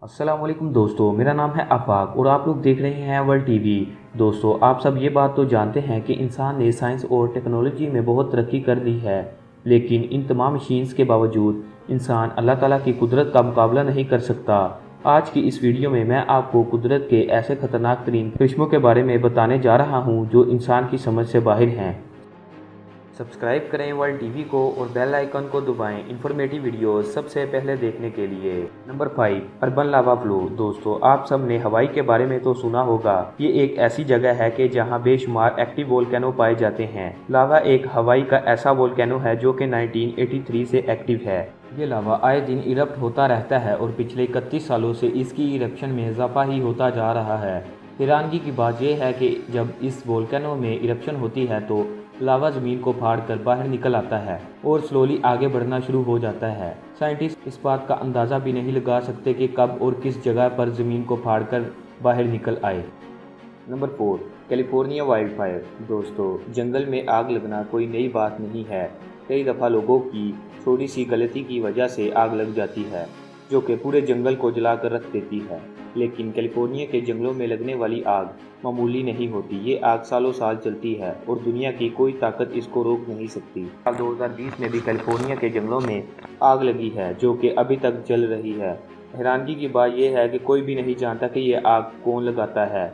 अस्सलामुअलैकुम दोस्तों, मेरा नाम है आफाक और आप लोग देख रहे हैं वर्ल्ड टीवी। दोस्तों, आप सब ये बात तो जानते हैं कि इंसान ने साइंस और टेक्नोलॉजी में बहुत तरक्की कर ली है, लेकिन इन तमाम मशीन्स के बावजूद इंसान अल्लाह ताला की कुदरत का मुकाबला नहीं कर सकता। आज की इस वीडियो में मैं आपको कुदरत के ऐसे खतरनाक तरीन करिश्मों के बारे में बताने जा रहा हूँ जो इंसान की समझ से बाहर हैं। सब्सक्राइब करें वर्ल्ड टीवी को और बेल आइकन को दबाएं इंफॉर्मेटिव वीडियोस सबसे पहले देखने के लिए। Number 5, urban lava flow. दोस्तों, आप सब ने हवाई के बारे में तो सुना होगा। ये एक ऐसी जगह है कि जहां बेशुमार एक्टिव वोल्केनो पाए जाते हैं। लावा एक हवाई का ऐसा वोल्केनो है जो कि 1983 से एक्टिव है। ये लावा आए दिन इरप्ट होता रहता है और पिछले 31 सालों से इसकी इरप्शन में इजाफा ही होता जा रहा है। हैरानगी की बात यह है कि जब इस वोल्केनो में इरप्शन होती है तो लावा ज़मीन को फाड़कर बाहर निकल आता है और स्लोली आगे बढ़ना शुरू हो जाता है। साइंटिस्ट इस बात का अंदाज़ा भी नहीं लगा सकते कि कब और किस जगह पर ज़मीन को फाड़कर बाहर निकल आए। Number 4, California wild fire. दोस्तों, जंगल में आग लगना कोई नई बात नहीं है। कई दफ़ा लोगों की छोटी सी गलती की वजह से आग लग जाती है जो कि पूरे जंगल को जलाकर रख देती है। लेकिन कैलिफोर्निया के जंगलों में लगने वाली आग मामूली नहीं होती। ये आग सालों साल चलती है और दुनिया की कोई ताकत इसको रोक नहीं सकती। साल 2020 में भी कैलिफोर्निया के जंगलों में आग लगी है जो कि अभी तक जल रही है। हैरानगी की बात यह है कि कोई भी नहीं जानता कि ये आग कौन लगाता है।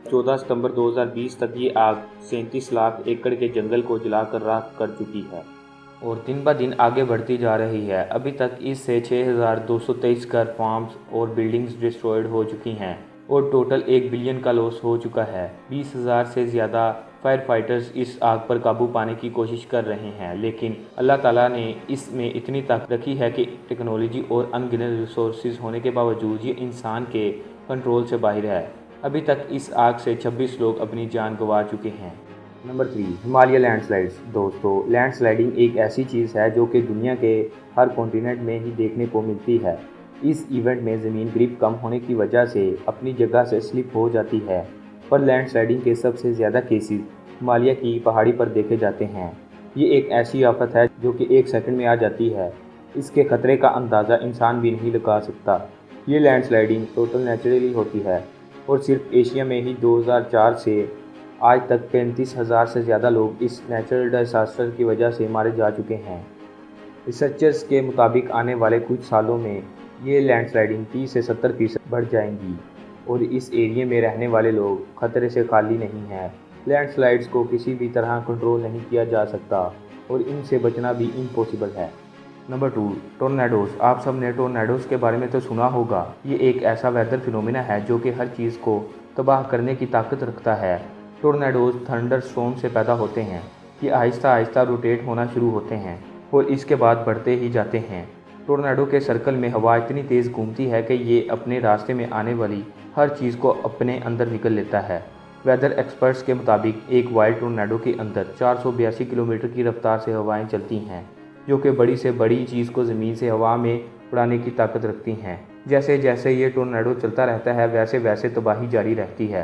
14 सितंबर 2020 तक ये आग 37 लाख एकड़ के जंगल को जलाकर राख कर चुकी है और दिन ब दिन आगे बढ़ती जा रही है। अभी तक इससे 6,223 घर, फार्म्स और बिल्डिंग्स डिस्ट्रॉयड हो चुकी हैं और टोटल 1 बिलियन का लॉस हो चुका है। 20,000 से ज़्यादा फायर फाइटर्स इस आग पर काबू पाने की कोशिश कर रहे हैं, लेकिन अल्लाह ताला ने इसमें इतनी ताकत रखी है कि टेक्नोलॉजी और अनगिनत रिसोर्सेज होने के बावजूद ये इंसान के कंट्रोल से बाहर है। अभी तक इस आग से 26 लोग अपनी जान गंवा चुके हैं। Number 3, Himalaya landslides. दोस्तों, लैंडस्लाइडिंग एक ऐसी चीज़ है जो कि दुनिया के हर कॉन्टिनेंट में ही देखने को मिलती है। इस इवेंट में ज़मीन ग्रिप कम होने की वजह से अपनी जगह से स्लिप हो जाती है, पर लैंडस्लाइडिंग के सबसे ज़्यादा केसेस हिमालय की पहाड़ी पर देखे जाते हैं। ये एक ऐसी आफत है जो कि 1 सेकंड में आ जाती है। इसके खतरे का अंदाज़ा इंसान भी नहीं लगा सकता। ये लैंडस्लाइडिंग टोटल नेचुरली होती है और सिर्फ एशिया में ही 2004 से आज तक 35,000 से ज़्यादा लोग इस नेचुरल डिसास्टर की वजह से मारे जा चुके हैं। रिसर्चर्स के मुताबिक आने वाले कुछ सालों में ये लैंडस्लाइडिंग 30 से 70% बढ़ जाएंगी और इस एरिया में रहने वाले लोग खतरे से खाली नहीं हैं। लैंडस्लाइड्स को किसी भी तरह कंट्रोल नहीं किया जा सकता और इनसे बचना भी इम्पॉसिबल है। Number 2, tornadoes. आप सब ने टोर्नाडोज के बारे में तो सुना होगा। ये एक ऐसा वेदर फिनोमिना है जो कि हर चीज़ को तबाह करने की ताकत रखता है। टोर्नाडोज थंडर स्टॉर्म से पैदा होते हैं। ये आहिस्ता आहिस्ता रोटेट होना शुरू होते हैं और इसके बाद बढ़ते ही जाते हैं। टोर्नाडो के सर्कल में हवा इतनी तेज़ घूमती है कि ये अपने रास्ते में आने वाली हर चीज़ को अपने अंदर निकल लेता है। वेदर एक्सपर्ट्स के मुताबिक एक वाइल्ड टोर्नाडो के अंदर 482 किलोमीटर की रफ्तार से हवाएं चलती हैं जो कि बड़ी से बड़ी चीज़ को ज़मीन से हवा में उड़ाने की ताकत रखती हैं। जैसे जैसे ये टोर्नाडो चलता रहता है वैसे वैसे तबाही जारी रहती है।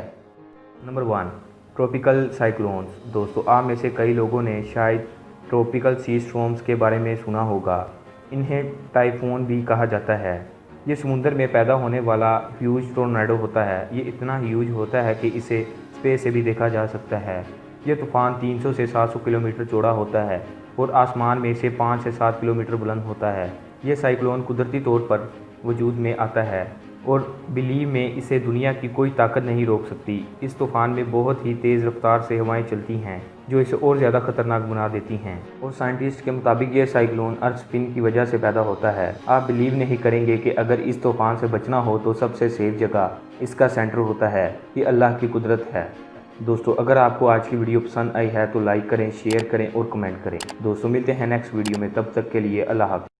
Number 1, tropical cyclones. दोस्तों, आप में से कई लोगों ने शायद ट्रॉपिकल सी स्टॉर्म्स के बारे में सुना होगा। इन्हें टाइफून भी कहा जाता है। ये समुद्र में पैदा होने वाला ह्यूज टोर्नाडो होता है। ये इतना ह्यूज होता है कि इसे स्पेस से भी देखा जा सकता है। ये तूफ़ान 300 से 700 किलोमीटर चौड़ा होता है और आसमान में से 5 से 7 किलोमीटर बुलंद होता है। ये साइक्लोन कुदरती तौर पर वजूद में आता है और बिलीव में इसे दुनिया की कोई ताकत नहीं रोक सकती। इस तूफ़ान में बहुत ही तेज़ रफ्तार से हवाएं चलती हैं जो इसे और ज़्यादा खतरनाक बना देती हैं और साइंटिस्ट के मुताबिक ये साइक्लोन अर्थ स्पिन की वजह से पैदा होता है। आप बिलीव नहीं करेंगे कि अगर इस तूफ़ान से बचना हो तो सबसे सेफ जगह इसका सेंटर होता है। ये अल्लाह की कुदरत है। दोस्तों, अगर आपको आज की वीडियो पसंद आई है तो लाइक करें, शेयर करें और कमेंट करें। दोस्तों, मिलते हैं नेक्स्ट वीडियो में। तब तक के लिए अल्लाह हाफ़िज़।